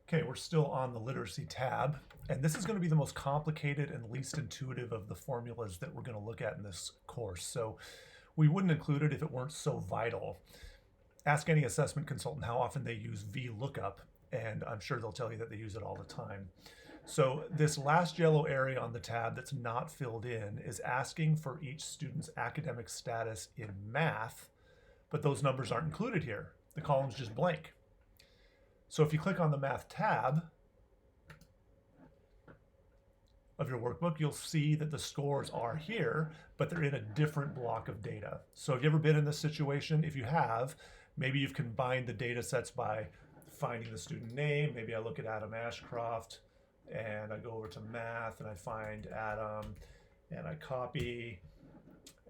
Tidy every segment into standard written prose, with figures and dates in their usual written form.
Okay, we're still on the literacy tab, and this is going to be the most complicated and least intuitive of the formulas that we're going to look at in this course. So we wouldn't include it if it weren't so vital. Ask any assessment consultant how often they use Vlookup, and I'm sure they'll tell you that they use it all the time. So this last yellow area on the tab that's not filled in is asking for each student's academic status in math, but those numbers aren't included here. The column's just blank. So if you click on the Math tab of your workbook, you'll see that the scores are here, but they're in a different block of data. So have you ever been in this situation? If you have, maybe you've combined the data sets by finding the student name. Maybe I look at Adam Ashcroft and I go over to Math and I find Adam and I copy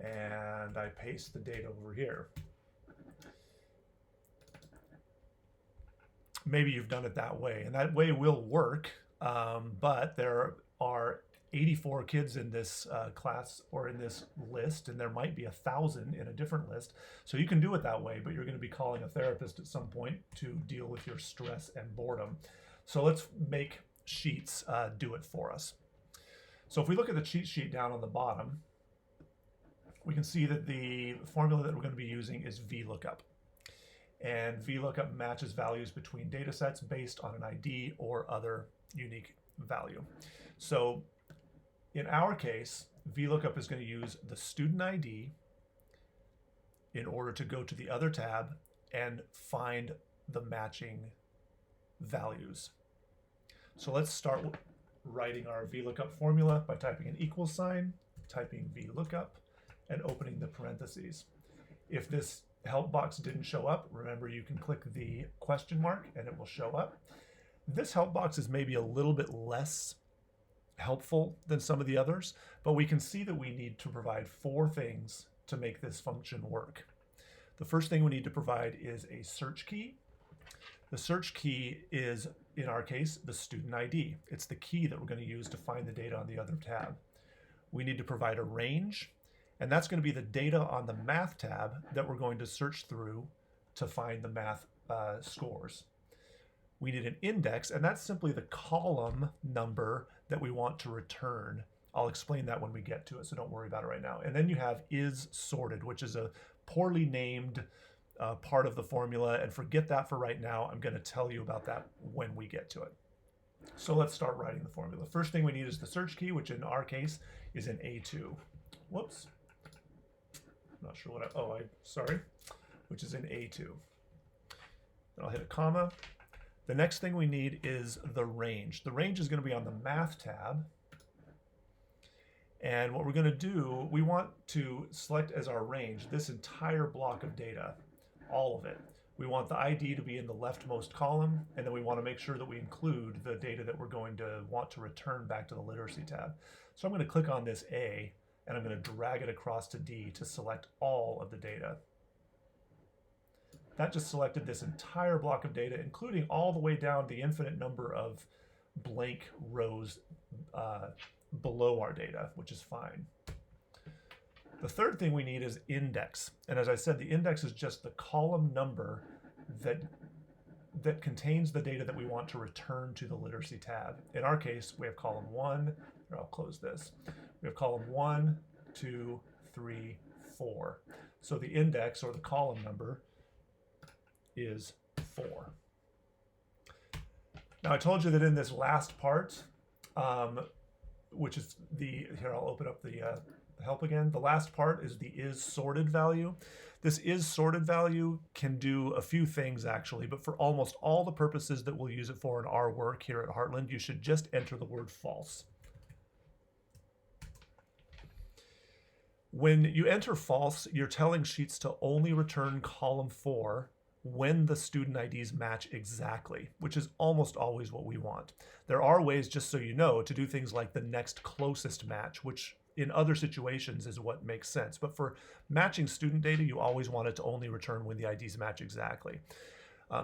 and I paste the data over here. Maybe you've done it that way, and that way will work, but there are 84 kids in this class or in this list, and there might be 1,000 in a different list. So you can do it that way, but you're going to be calling a therapist at some point to deal with your stress and boredom. So let's make Sheets do it for us. So if we look at the cheat sheet down on the bottom, we can see that the formula that we're going to be using is Vlookup. And Vlookup matches values between data sets based on an ID or other unique value. So in our case, Vlookup is going to use the student ID in order to go to the other tab and find the matching values. So let's start writing our Vlookup formula by typing an equal sign, typing Vlookup, and opening the parentheses. If this help box didn't show up, remember you can click the question mark and it will show up. This help box is maybe a little bit less helpful than some of the others, but we can see that we need to provide 4 things to make this function work. The first thing we need to provide is a search key. The search key is, in our case, the student ID. It's the key that we're going to use to find the data on the other tab. We need to provide a range, and that's going to be the data on the Math tab that we're going to search through to find the math scores. We need an index, and that's simply the column number that we want to return. I'll explain that when we get to it, so don't worry about it right now. And then you have is sorted, which is a poorly named part of the formula, and forget that for right now. I'm going to tell you about that when we get to it. So let's start writing the formula. First thing we need is the search key, which in our case is an A2. Whoops. Not sure what sorry, which is an A2. Then I'll hit a comma. The next thing we need is the range. The range is going to be on the Math tab. And what we're going to do, we want to select as our range this entire block of data, all of it. We want the ID to be in the leftmost column, and then we want to make sure that we include the data that we're going to want to return back to the literacy tab. So I'm going to click on this A, and I'm going to drag it across to D to select all of the data. That just selected this entire block of data, including all the way down the infinite number of blank rows below our data, which is fine. The third thing we need is index. And as I said, the index is just the column number that contains the data that we want to return to the literacy tab. In our case, we have column 1, or I'll close this. We have column 1, 2, 3, 4. So the index, or the column number, is 4. Now I told you that in this last part, which is here I'll open up the help again. The last part is the is sorted value. This is sorted value can do a few things actually, but for almost all the purposes that we'll use it for in our work here at Heartland, you should just enter the word false. When you enter false, you're telling Sheets to only return column 4 when the student IDs match exactly, which is almost always what we want. There are ways, just so you know, to do things like the next closest match, which in other situations is what makes sense. But for matching student data, you always want it to only return when the IDs match exactly.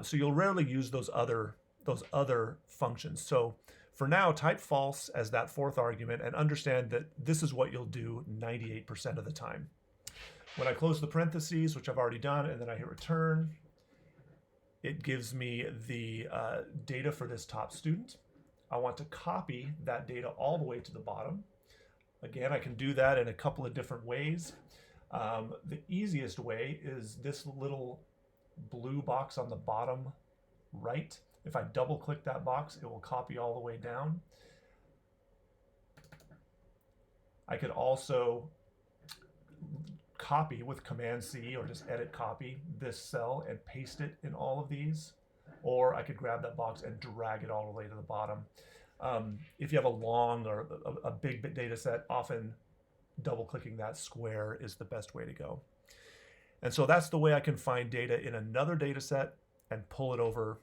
So you'll rarely use those other functions. So for now, type false as that 4th argument and understand that this is what you'll do 98% of the time. When I close the parentheses, which I've already done, and then I hit return, It gives me the data for this top student. I want to copy that data all the way to the bottom. Again, I can do that in a couple of different ways. The easiest way is this little blue box on the bottom right. If I double click that box, it will copy all the way down. I could also copy with Command C or just edit copy this cell and paste it in all of these. Or I could grab that box and drag it all the way to the bottom. If you have a long or a big data set, often double clicking that square is the best way to go. And so that's the way I can find data in another data set and pull it over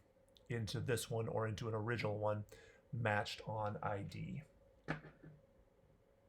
into this one or into an original one matched on ID.